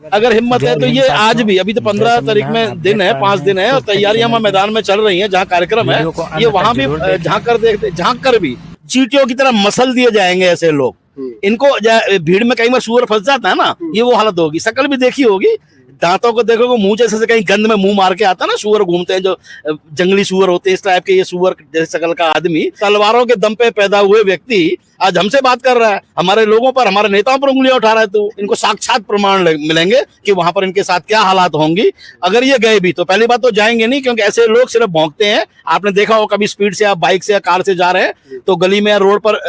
अगर हिम्मत है तो ये आज भी, अभी तो 15 तारीख में दिन है, 5 दिन है और तैयारियां वहाँ मैदान में चल रही हैं। जहाँ कार्यक्रम है ये वहाँ भी झांक कर भी चींटियों की तरह मसल दिए जाएंगे ऐसे लोग। इनको भीड़ में कई बार सुअर फंस जाता है ना, ये वो हालत होगी। शक्ल भी देखी होगी, दांतों को देखोगे, मुंह जैसे से कहीं गंद में मुंह मार के आता ना, सुअर घूमते हैं जो जंगली सुअर होते हैं इस टाइप के। ये सुअर जैसे शक्ल का आदमी, तलवारों के दम पे पैदा हुए व्यक्ति आज हमसे बात कर रहा है, हमारे लोगों पर, हमारे नेताओं पर उंगलियां उठा रहा है। तो इनको साक्षात प्रमाण मिलेंगे कि वहां पर इनके साथ क्या हालात होंगी। अगर ये गए भी तो पहली बात तो जाएंगे नहीं, क्योंकि ऐसे लोग सिर्फ भौंकते हैं। आपने देखा हो कभी स्पीड से आप बाइक से या कार से जा रहे हैं तो गली में या रोड पर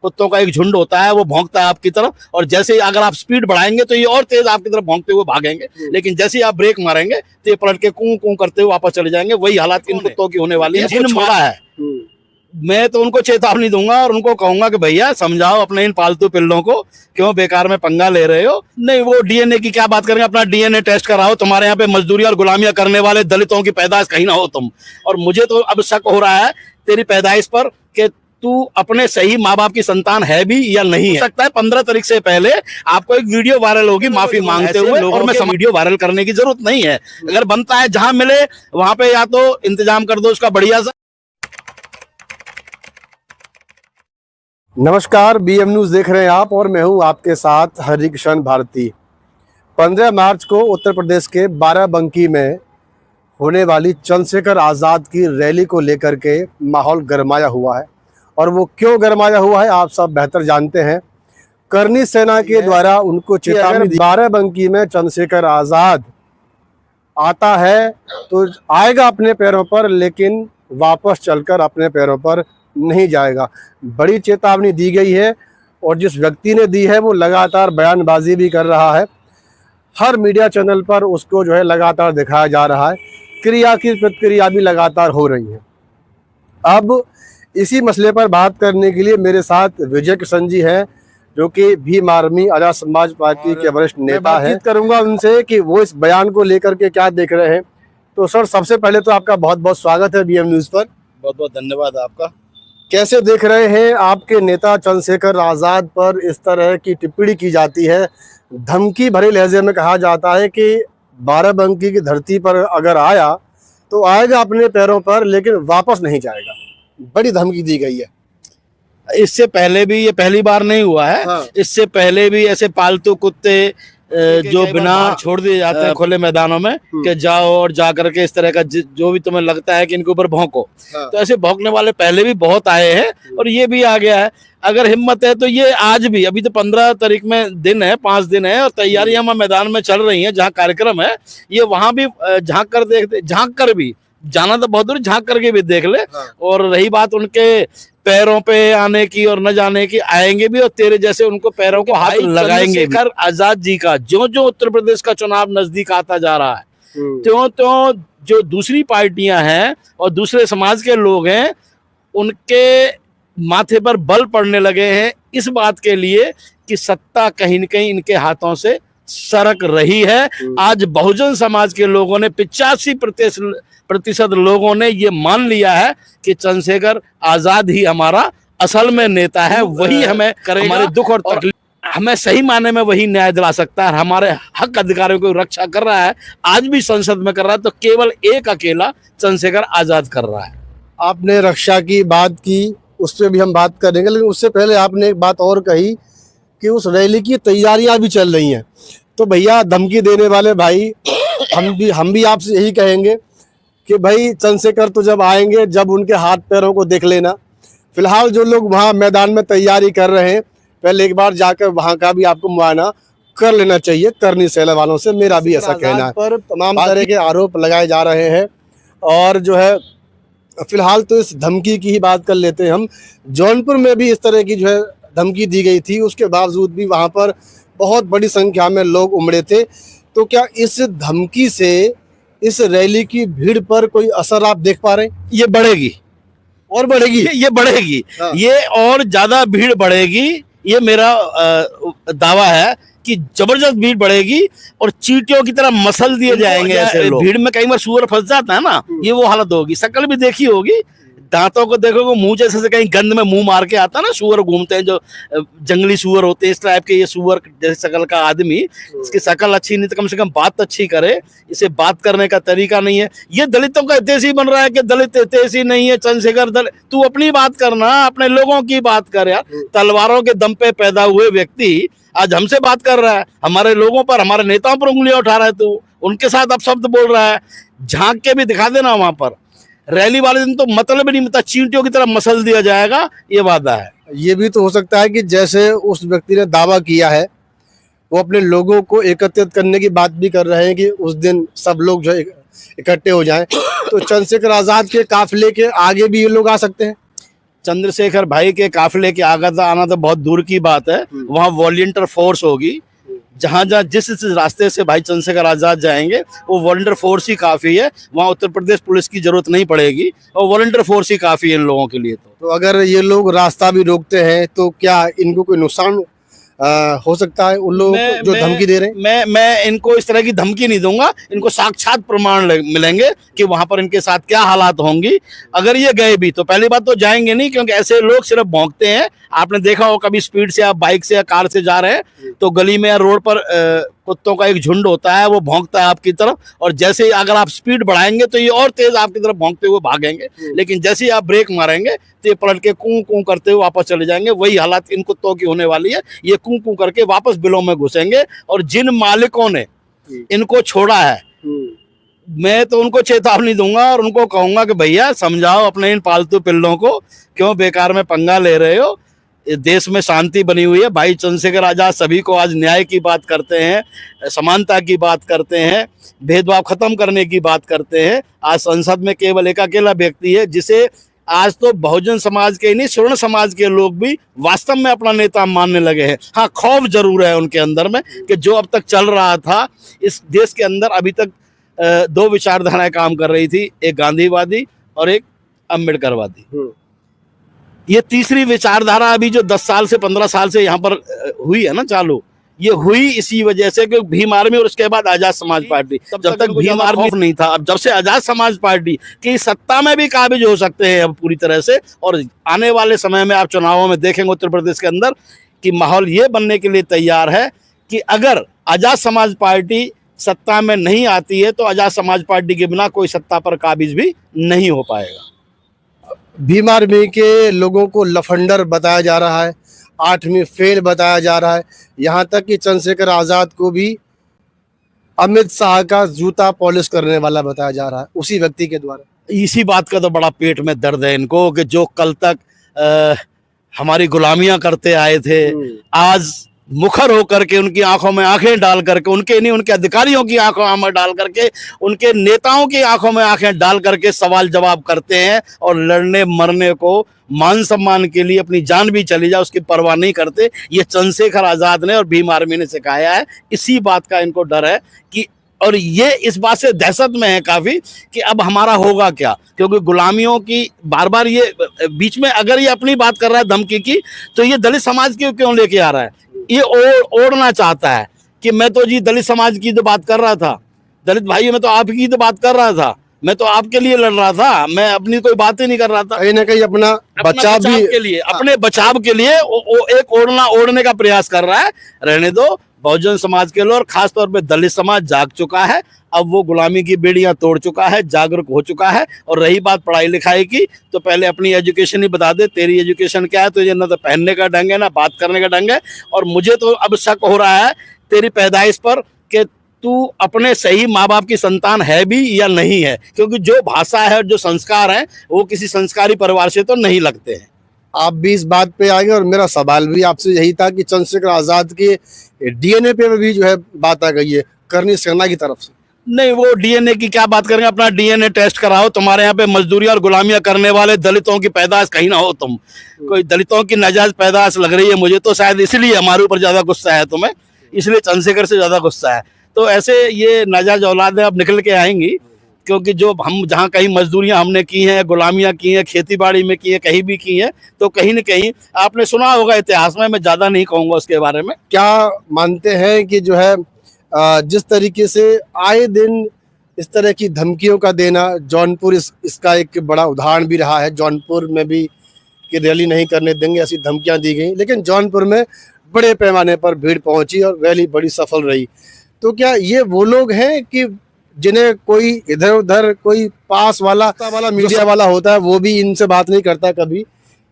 कुत्तों का एक झुंड होता है, वो भौंकता है आपकी तरफ, और जैसे ही अगर आप स्पीड बढ़ाएंगे तो ये और तेज आपकी तरफ भौंकते हुए भागेंगे। लेकिन जैसे ही आप ब्रेक मारेंगे तो ये पलट के कूं कूं करते हुए वापस चले जाएंगे। वही हालात इन कुत्तों की होने वाली है। जिन मारा है, मैं तो उनको चेतावनी दूंगा और उनको कहूंगा कि भैया समझाओ अपने इन पालतू पिल्लों को, क्यों बेकार में पंगा ले रहे हो। नहीं, वो डीएनए की क्या बात करेंगे, अपना डीएनए टेस्ट कराओ। तुम्हारे यहाँ पे मजदूरी और गुलामियां करने वाले दलितों की पैदाइश कहीं ना हो तुम। और मुझे तो अब शक हो रहा है तेरी पैदाइश पर कि तू अपने सही माँ बाप की संतान है भी या नहीं है। हो सकता है 15 तारीख से पहले आपको एक वीडियो वायरल होगी माफी मांगते हुए, और मैं वीडियो वायरल करने की जरूरत नहीं है। अगर बनता है जहां मिले वहां पे या तो इंतजाम कर दो उसका बढ़िया सा। नमस्कार, बीएम न्यूज़ देख रहे हैं आप और मैं हूं आपके साथ हरिकिशन भारती। 15 मार्च को उत्तर प्रदेश के बाराबंकी में होने वाली चंद्रशेखर आज़ाद की रैली को लेकर के माहौल गरमाया हुआ है, और वो क्यों गरमाया हुआ है आप सब बेहतर जानते हैं। करनी सेना के द्वारा उनको चेतावनी दी, बाराबंकी में चंद्रशेखर आज़ाद आता है तो आएगा अपने पैरों पर, लेकिन वापस चलकर अपने पैरों पर नहीं जाएगा। बड़ी चेतावनी दी गई है, और जिस व्यक्ति ने दी है वो लगातार बयानबाजी भी कर रहा है। हर मीडिया चैनल पर उसको जो है लगातार दिखाया जा रहा है। क्रिया की प्रतिक्रिया भी लगातार हो रही है। अब इसी मसले पर बात करने के लिए मेरे साथ विजय किशन जी हैं, जो कि भीम आर्मी आज़ाद समाज पार्टी के वरिष्ठ नेता हैं। बातचीत करूंगा उनसे कि वो इस बयान को लेकर के क्या देख रहे हैं। तो सर, सबसे पहले तो आपका बहुत बहुत स्वागत है बीएम न्यूज़ पर। बहुत बहुत धन्यवाद आपका। कैसे देख रहे हैं आपके नेता चंद्रशेखर आज़ाद पर इस तरह की टिप्पणी की जाती है, धमकी भरे लहजे में कहा जाता है कि बाराबंकी की धरती पर अगर आया तो आएगा अपने पैरों पर, लेकिन वापस नहीं जाएगा। बड़ी धमकी दी गई है। इससे पहले भी, ये पहली बार नहीं हुआ है। हाँ। इससे पहले भी ऐसे पालतू कुत्ते जो बिना छोड़ दिए जाते हैं खुले मैदानों में कि जाओ और जा करके इस तरह का जो भी तुम्हें लगता है कि इनके ऊपर भौंको। हाँ। तो ऐसे भौंकने वाले पहले भी बहुत आए हैं और ये भी आ गया है। अगर हिम्मत है तो ये आज भी, अभी तो 15 तारीख में दिन है, 5 दिन है और तैयारियां वहाँ मैदान में चल रही हैं। जहाँ कार्यक्रम है ये वहां भी झांक कर भी जाना तो बहुत दूर, झांक करके भी देख ले। हाँ। और रही बात उनके पैरों पे आने की और न जाने की, आएंगे भी और तेरे जैसे उनको पैरों को हाथ लगाएंगे। चंद्रशेखर आजाद जी का जो उत्तर प्रदेश का चुनाव नजदीक आता जा रहा है, त्यों जो दूसरी पार्टियां हैं और दूसरे समाज के लोग हैं, उनके माथे पर बल पड़ने लगे हैं इस बात के लिए कि सत्ता कहीं न कहीं इनके हाथों से सरक रही है। आज बहुजन समाज के लोगों ने 85% लोगों ने ये मान लिया है कि चंद्रशेखर आजाद ही हमारा असल में नेता है, वही हमें हमारे दुख और तकलीफ, हमें सही माने में वही न्याय दिला सकता है, हमारे हक अधिकारों की रक्षा कर रहा है। आज भी संसद में कर रहा है तो केवल एक अकेला चंद्रशेखर आजाद कर रहा है। आपने रक्षा की बात की, उस पर भी हम बात करेंगे, लेकिन उससे पहले आपने एक बात और कही कि उस रैली की तैयारियां भी चल रही हैं। तो भैया, धमकी देने वाले भाई, हम भी आपसे यही कहेंगे कि भाई चंद्रशेखर तो जब आएंगे, जब उनके हाथ पैरों को देख लेना। फिलहाल जो लोग वहाँ मैदान में तैयारी कर रहे हैं, पहले एक बार जाकर वहाँ का भी आपको मुआयना कर लेना चाहिए। करनी सेना वालों से मेरा भी ऐसा कहना है। पर तमाम तरह के आरोप लगाए जा रहे हैं, और जो है फिलहाल तो इस धमकी की ही बात कर लेते हैं हम। जौनपुर में भी इस तरह की जो है धमकी दी गई थी, उसके बावजूद भी वहाँ पर बहुत बड़ी संख्या में लोग उमड़े थे। तो क्या इस धमकी से इस रैली की भीड़ पर कोई असर आप देख पा रहे हैं? ये बढ़ेगी और बढ़ेगी, ये बढ़ेगी। हाँ। ये और ज्यादा भीड़ बढ़ेगी, ये मेरा दावा है कि जबरदस्त भीड़ बढ़ेगी और चींटियों की तरह मसल दिए जाएंगे ऐसे लोग। भीड़ में कई बार सुअर फंस जाता है ना, ये वो हालत होगी। शक्ल भी देखी होगी, दांतों को देखोगे मुंह जैसे से कहीं गंद में मुंह मार के आता ना, सुअर घूमते हैं जो जंगली सुअर होते हैं, इस टाइप के ये सुअर जैसे शकल का आदमी। इसकी शकल अच्छी नहीं तो कम से कम बात अच्छी करे, इसे बात करने का तरीका नहीं है। ये दलितों का हितैषी बन रहा है कि दलित हितैषी नहीं है चंद्रशेखर दलित। तू अपनी बात करना, अपने लोगों की बात कर यार। तलवारों के दम पे पैदा हुए व्यक्ति आज हमसे बात कर रहा है, हमारे लोगों पर, हमारे नेताओं पर उंगलियां उठा रहा है, तू उनके साथ अब शब्द बोल रहा है। झांक के भी दिखा देना वहां पर। रैली वाले दिन तो मतलब ही नहीं पता, चींटियों की तरह मसल दिया जाएगा, ये वादा है। ये भी तो हो सकता है कि जैसे उस व्यक्ति ने दावा किया है, वो अपने लोगों को एकत्रित करने की बात भी कर रहे हैं कि उस दिन सब लोग जो इकट्ठे हो जाएं, तो चंद्रशेखर आजाद के काफिले के आगे भी ये लोग आ सकते हैं। चंद्रशेखर भाई के काफिले के आगे आना तो बहुत दूर की बात है। वहां वॉलंटियर फोर्स होगी, जहां जहां जिस रास्ते से भाई चंद्रशेखर आजाद जाएंगे वो वॉलंटियर फोर्स ही काफी है। वहां उत्तर प्रदेश पुलिस की जरूरत नहीं पड़ेगी और वॉलंटियर फोर्स ही काफी है इन लोगों के लिए। तो अगर ये लोग रास्ता भी रोकते हैं तो क्या इनको कोई नुकसान हो सकता है उन लोगों को जो धमकी दे रहे हैं? मैं इनको इस तरह की धमकी नहीं दूंगा, इनको साक्षात प्रमाण मिलेंगे कि वहां पर इनके साथ क्या हालात होंगी। अगर ये गए भी तो पहली बात तो जाएंगे नहीं, क्योंकि ऐसे लोग सिर्फ भौंकते हैं। आपने देखा हो कभी स्पीड से आप बाइक से या कार से जा रहे हैं तो गली में या रोड पर कुत्तों का एक झुंड होता है, वो भौंकता है आपकी तरफ, और जैसे ही अगर आप स्पीड बढ़ाएंगे तो ये और तेज आपकी तरफ भौंकते हुए भागेंगे। लेकिन जैसे ही आप ब्रेक मारेंगे तो ये पलट के कूं कूं करते हुए वापस चले जाएंगे। वही हालात इन कुत्तों की होने वाली है। ये कूं कूं करके वापस बिलों में घुसेंगे, और जिन मालिकों ने इनको छोड़ा है मैं तो उनको चेतावनी दूंगा और उनको कहूंगा कि भैया समझाओ अपने इन पालतू पिल्लों को, क्यों बेकार में पंगा ले रहे हो। देश में शांति बनी हुई है। भाई चंद्रशेखर आजाद सभी को आज न्याय की बात करते हैं, समानता की बात करते हैं, भेदभाव खत्म करने की बात करते हैं। आज संसद में केवल एक अकेला व्यक्ति है जिसे आज तो बहुजन समाज के नहीं, स्वर्ण समाज के लोग भी वास्तव में अपना नेता मानने लगे हैं। हाँ, खौफ जरूर है उनके अंदर में कि जो अब तक चल रहा था इस देश के अंदर, अभी तक दो विचारधाराएं काम कर रही थी, एक गांधीवादी और एक अम्बेडकरवादी। ये तीसरी विचारधारा अभी जो 10 साल से 15 साल से यहाँ पर हुई है ना चालू, ये हुई इसी वजह से कि भीम आर्मी और उसके बाद आजाद समाज पार्टी। जब तक भीम आर्मी नहीं था, अब जब से आजाद समाज पार्टी की सत्ता में भी काबिज हो सकते हैं अब पूरी तरह से। और आने वाले समय में आप चुनावों में देखेंगे उत्तर प्रदेश के अंदर कि माहौल ये बनने के लिए तैयार है कि अगर आजाद समाज पार्टी सत्ता में नहीं आती है तो आजाद समाज पार्टी के बिना कोई सत्ता पर काबिज भी नहीं हो पाएगा। भीम आर्मी के लोगों को लफंडर बताया जा रहा है, 8वीं फेल बताया जा रहा है, यहाँ तक कि चंद्रशेखर आजाद को भी अमित शाह का जूता पॉलिश करने वाला बताया जा रहा है उसी व्यक्ति के द्वारा। इसी बात का तो बड़ा पेट में दर्द है इनको कि जो कल तक हमारी गुलामियां करते आए थे, आज मुखर होकर के उनकी आंखों में आंखें डाल करके, उनके नहीं उनके अधिकारियों की आंखों में डाल करके, उनके नेताओं की आंखों में आंखें डाल करके सवाल जवाब करते हैं और लड़ने मरने को, मान सम्मान के लिए अपनी जान भी चली जाए उसकी परवाह नहीं करते। ये चंद्रशेखर आजाद ने और भीम आर्मी ने सिखाया है। इसी बात का इनको डर है कि, और ये इस बात से दहशत में है काफी कि अब हमारा होगा क्या, क्योंकि गुलामियों की बार बार ये बीच में अगर ये अपनी बात कर रहा है धमकी की, तो ये दलित समाज की क्यों लेके आ रहा है? ये ओढ़ना चाहता है कि मैं तो जी दलित समाज की तो बात कर रहा था, दलित भाई मैं तो आपकी तो बात कर रहा था, मैं तो आपके लिए लड़ रहा था, मैं अपनी कोई बात ही नहीं कर रहा था। कहीं ना कहीं अपना बचाव के लिए, अपने बचाव के लिए एक ओढ़ने का प्रयास कर रहा है। रहने दो, बहुजन समाज के लोग, खासतौर पे दलित समाज जाग चुका है। अब वो गुलामी की बेड़ियां तोड़ चुका है, जागरूक हो चुका है। और रही बात पढ़ाई लिखाई की, तो पहले अपनी एजुकेशन ही बता दे, तेरी एजुकेशन क्या है, तुझे ना तो पहनने का ढंग है ना बात करने का ढंग है। और मुझे तो अब शक हो रहा है तेरी पैदाइश पर कि तू अपने सही माँ बाप की संतान है भी या नहीं है, क्योंकि जो भाषा है और जो संस्कार है वो किसी संस्कारी परिवार से तो नहीं लगते हैं। आप भी इस बात पे आ गए और मेरा सवाल भी आपसे यही था कि चंद्रशेखर आजाद के डीएनए पे भी जो है बात आ गई है करनी सेना की तरफ से। नहीं, वो डीएनए की क्या बात करेंगे, अपना डीएनए टेस्ट कराओ। तुम्हारे यहाँ पे मजदूरी और गुलामियां करने वाले दलितों की पैदाश कहीं ना हो, तुम कोई दलितों की नाजायज पैदाश लग रही है मुझे तो, शायद इसलिए हमारे ऊपर ज्यादा गुस्सा है तुम्हें, इसलिए चंद्रशेखर से ज्यादा गुस्सा है। तो ऐसे ये नाजायज औलादें अब निकल के आएंगी, क्योंकि जो हम जहाँ कहीं मजदूरियां हमने की हैं, गुलामियां की हैं, खेती बाड़ी में की है, कहीं भी की हैं, तो कहीं न कहीं आपने सुना होगा इतिहास में, मैं ज्यादा नहीं कहूंगा उसके बारे में। क्या मानते हैं कि जो है जिस तरीके से आए दिन इस तरह की धमकियों का देना, जौनपुर इसका एक बड़ा उदाहरण भी रहा है। जौनपुर में भी कि रैली नहीं करने देंगे ऐसी धमकियां दी गई, लेकिन जौनपुर में बड़े पैमाने पर भीड़ पहुंची और रैली बड़ी सफल रही। तो क्या ये वो लोग हैं कि जिन्हें कोई इधर उधर कोई पास वाला मीडिया वाला होता है वो भी इनसे बात नहीं करता कभी?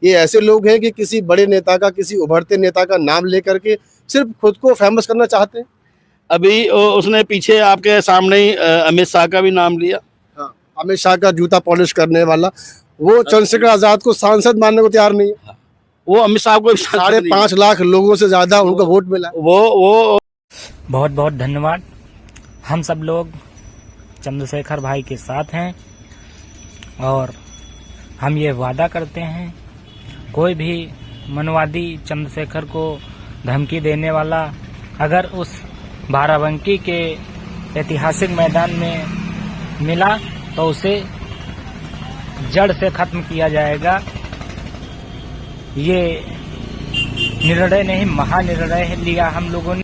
ये ऐसे लोग हैं कि किसी बड़े नेता का, किसी उभरते नेता का नाम लेकर के सिर्फ खुद को फेमस करना चाहते हैं? अभी उसने पीछे आपके सामने ही अमित शाह का भी नाम लिया। हाँ, अमित शाह का जूता पॉलिश करने वाला, वो चंद्रशेखर आजाद को सांसद मानने को तैयार नहीं है। वो अमित शाह को 5.5 लाख लोगों से ज्यादा उनको वोट मिला। बहुत बहुत धन्यवाद। हम सब लोग चंद्रशेखर भाई के साथ हैं और हम ये वादा करते हैं कोई भी मनवादी चंद्रशेखर को धमकी देने वाला अगर उस बाराबंकी के ऐतिहासिक मैदान में मिला तो उसे जड़ से खत्म किया जाएगा। ये निर्णय नहीं, महानिर्णय लिया हम लोगों ने।